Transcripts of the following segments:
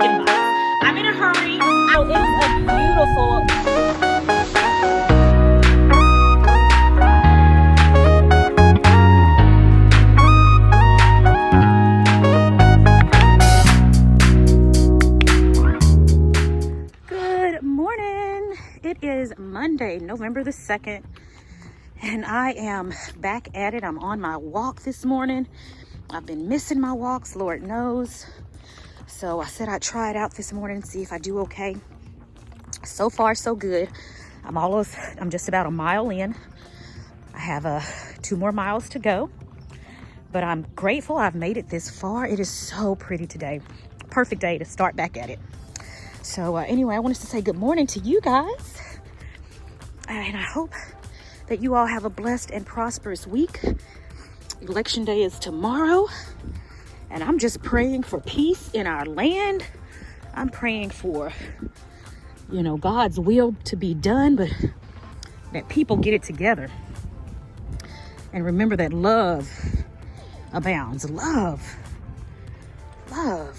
chicken bites. I'm in a hurry. Oh, it is a beautiful... Good morning. It is Monday, November the 2nd, and I am back at it. I'm on my walk this morning. I've been missing my walks, Lord knows. So I said I'd try it out this morning and see if I do okay. So far, so good. I'm just about a mile in. I have 2 more miles to go, but I'm grateful I've made it this far. It is so pretty today. Perfect day to start back at it. So anyway, I wanted to say good morning to you guys. And I hope that you all have a blessed and prosperous week. Election day is tomorrow. And I'm just praying for peace in our land. I'm praying for, God's will to be done, but that people get it together. And remember that love abounds. Love. God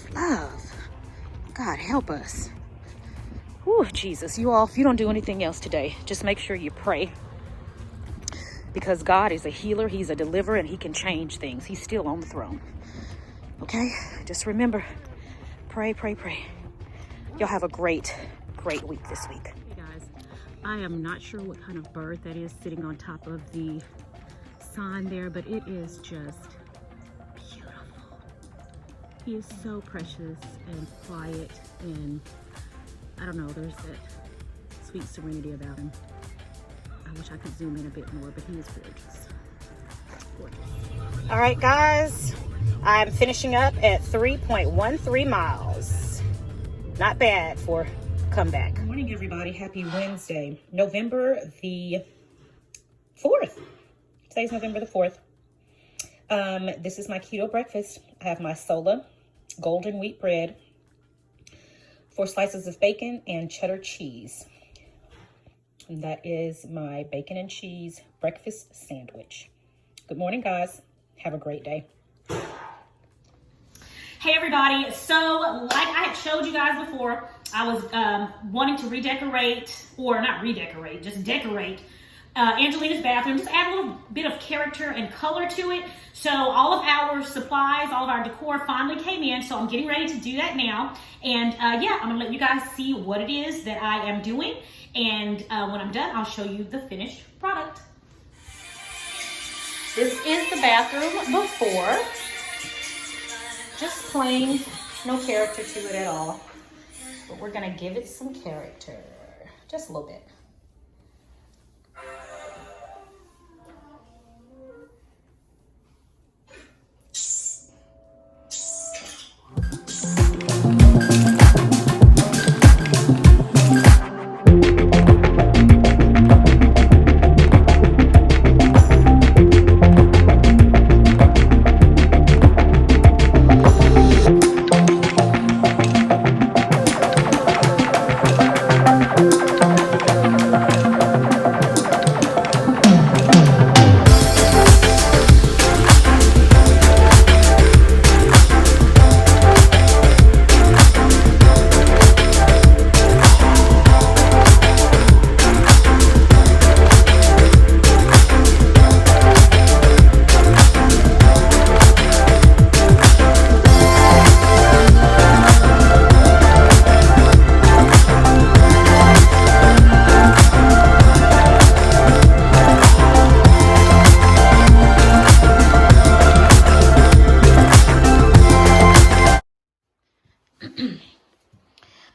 help us. Whew, Jesus, you all, if you don't do anything else today, just make sure you pray. Because God is a healer, He's a deliverer, and He can change things. He's still on the throne. Okay? Just remember, pray. Y'all have a great week this week. Hey guys, I am not sure what kind of bird that is sitting on top of the sign there, but it is just beautiful. He is so precious and quiet, and I don't know, there's that sweet serenity about him. I wish I could zoom in a bit more, but he is gorgeous. All right, guys, I'm finishing up at 3.13 miles. Not bad for comeback. Good morning, everybody. Happy Wednesday, November the 4th. Today's November the 4th. This is my keto breakfast. I have my Sola golden wheat bread, 4 slices of bacon, and cheddar cheese. And that is my bacon and cheese breakfast sandwich. Good morning, guys. Have a great day. Hey, everybody. So, like I had showed you guys before, I was wanting to just decorate Angelina's bathroom. Just add a little bit of character and color to it. So all of our supplies, all of our decor finally came in. So I'm getting ready to do that now. And yeah, I'm gonna let you guys see what it is that I am doing. And when I'm done, I'll show you the finished product. This is the bathroom before. Just plain, no character to it at all. But we're gonna give it some character, just a little bit.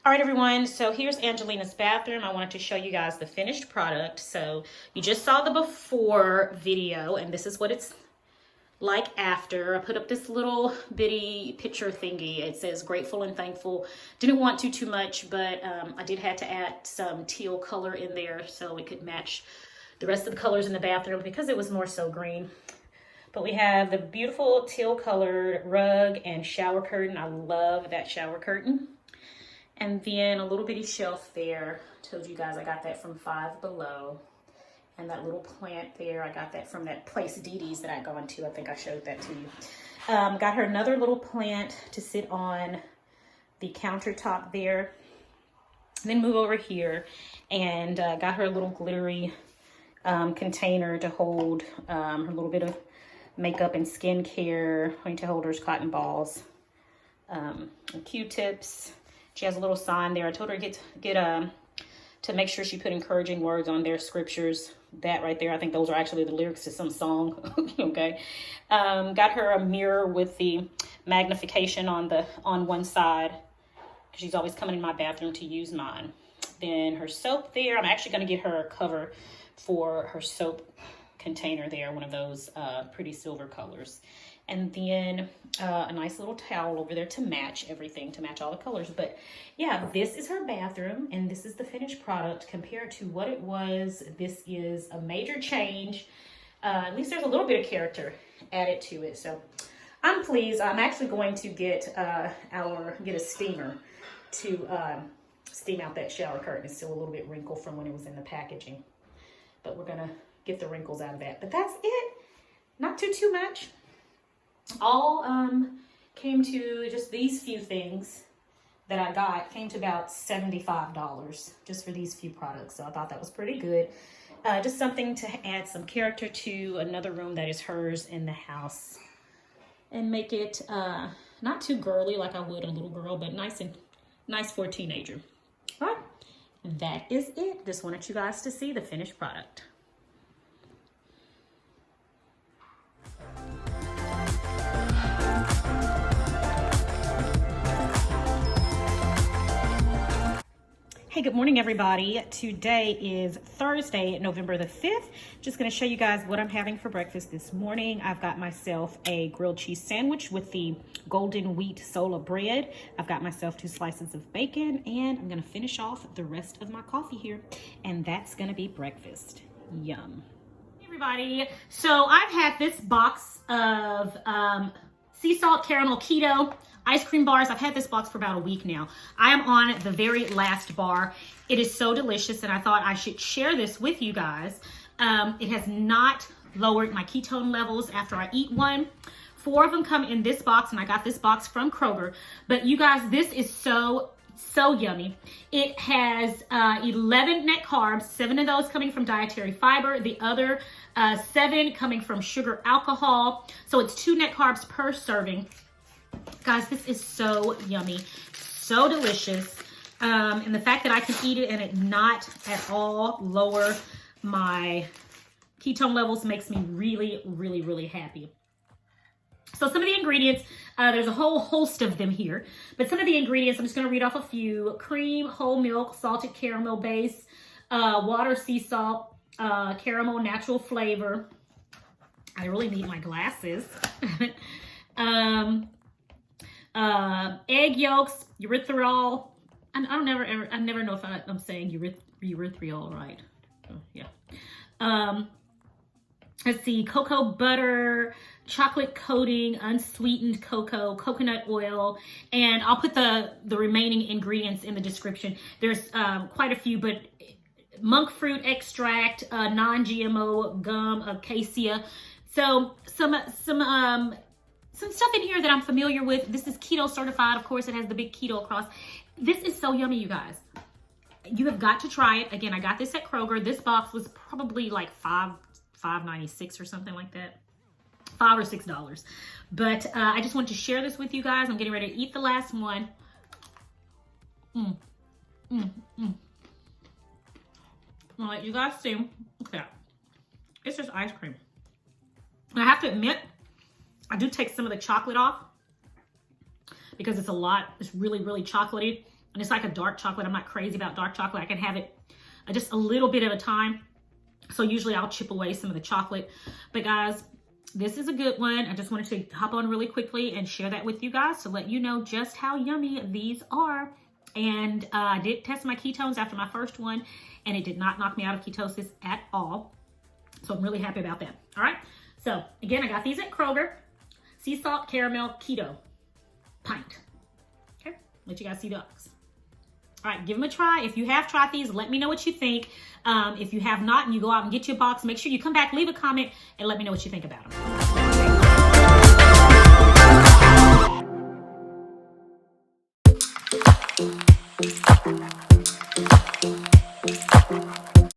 All right, everyone, so here's Angelina's bathroom. I wanted to show you guys the finished product. So you just saw the before video, and this is what it's like after. I put up this little bitty picture thingy. It says grateful and thankful. Didn't want to too much, but I did have to add some teal color in there so it could match the rest of the colors in the bathroom because it was more so green. But we have the beautiful teal colored rug and shower curtain. I love that shower curtain. And then a little bitty shelf there. Told you guys I got that from Five Below. And that little plant there, I got that from that place Dee Dee's that I gone to. I think I showed that to you. Got her another little plant to sit on the countertop there. Then move over here and got her a little glittery container to hold her little bit of makeup and skincare, ponytail holders, cotton balls, Q-tips. She has a little sign there. I told her to make sure she put encouraging words on their scriptures. That right there, I think those are actually the lyrics to some song. Okay. Got her a mirror with the magnification on one side. She's always coming in my bathroom to use mine. Then her soap there. I'm actually going to get her a cover for her soap container there, one of those pretty silver colors. And then a nice little towel over there to match everything, to match all the colors. But yeah, this is her bathroom, and this is the finished product compared to what it was. This is a major change. At least there's a little bit of character added to it. So I'm pleased. I'm actually going to get a steamer to steam out that shower curtain. It's still a little bit wrinkled from when it was in the packaging, but we're gonna get the wrinkles out of that. But that's it. Not too much. All came to just these few things that I got, came to about $75 just for these few products. So I thought that was pretty good. Just something to add some character to another room that is hers in the house, and make it not too girly like I would a little girl, but nice for a teenager. All right, that is it. Just wanted you guys to see the finished product. Hey, good morning, everybody. Today is Thursday, November the 5th. Just going to show you guys what I'm having for breakfast this morning. I've got myself a grilled cheese sandwich with the golden wheat sola bread. I've got myself 2 slices of bacon, and I'm going to finish off the rest of my coffee here. And that's going to be breakfast. Yum. Hey, everybody. So I've had this box of sea salt caramel keto ice cream bars. I've had this box for about a week now. I am on the very last bar. It is so delicious, and I thought I should share this with you guys. It has not lowered my ketone levels after I eat one. 4 of them come in this box, and I got this box from Kroger. But you guys, this is so yummy. It has 11 net carbs, 7 of those coming from dietary fiber, the other 7 coming from sugar alcohol. So it's 2 net carbs per serving. Guys, this is so yummy, so delicious. And the fact that I can eat it and it not at all lower my ketone levels makes me really happy. So some of the ingredients, there's a whole host of them here, but some of the ingredients, I'm just going to read off a few. Cream, whole milk, salted caramel base, water, sea salt, caramel, natural flavor. I really need my glasses. Egg yolks, erythritol. I never know if I'm saying erythritol right. Oh, yeah. Let's see, cocoa butter, chocolate coating, unsweetened cocoa, coconut oil, and I'll put the remaining ingredients in the description. There's quite a few, but monk fruit extract, non-GMO gum, acacia. So some stuff in here that I'm familiar with. This is keto certified. Of course, it has the big keto across. This is so yummy, you guys. You have got to try it. Again, I got this at Kroger. This box was probably like $5.96 or something like that. $5 or $6. But I just wanted to share this with you guys. I'm getting ready to eat the last one. I'll let you guys see. Look at that. It's just ice cream. And I have to admit, I do take some of the chocolate off because it's really chocolatey. And it's like a dark chocolate. I'm not crazy about dark chocolate. I can have it just a little bit at a time. So usually I'll chip away some of the chocolate. But guys, this is a good one. I just wanted to hop on really quickly and share that with you guys to let you know just how yummy these are. And I did test my ketones after my first one, and it did not knock me out of ketosis at all. So I'm really happy about that. All right. So again, I got these at Kroger. Sea salt caramel keto pint. Okay, let you guys see the box. All right, give them a try. If you have tried these, let me know what you think. If you have not and you go out and get your box, make sure you come back, leave a comment, and let me know what you think about them.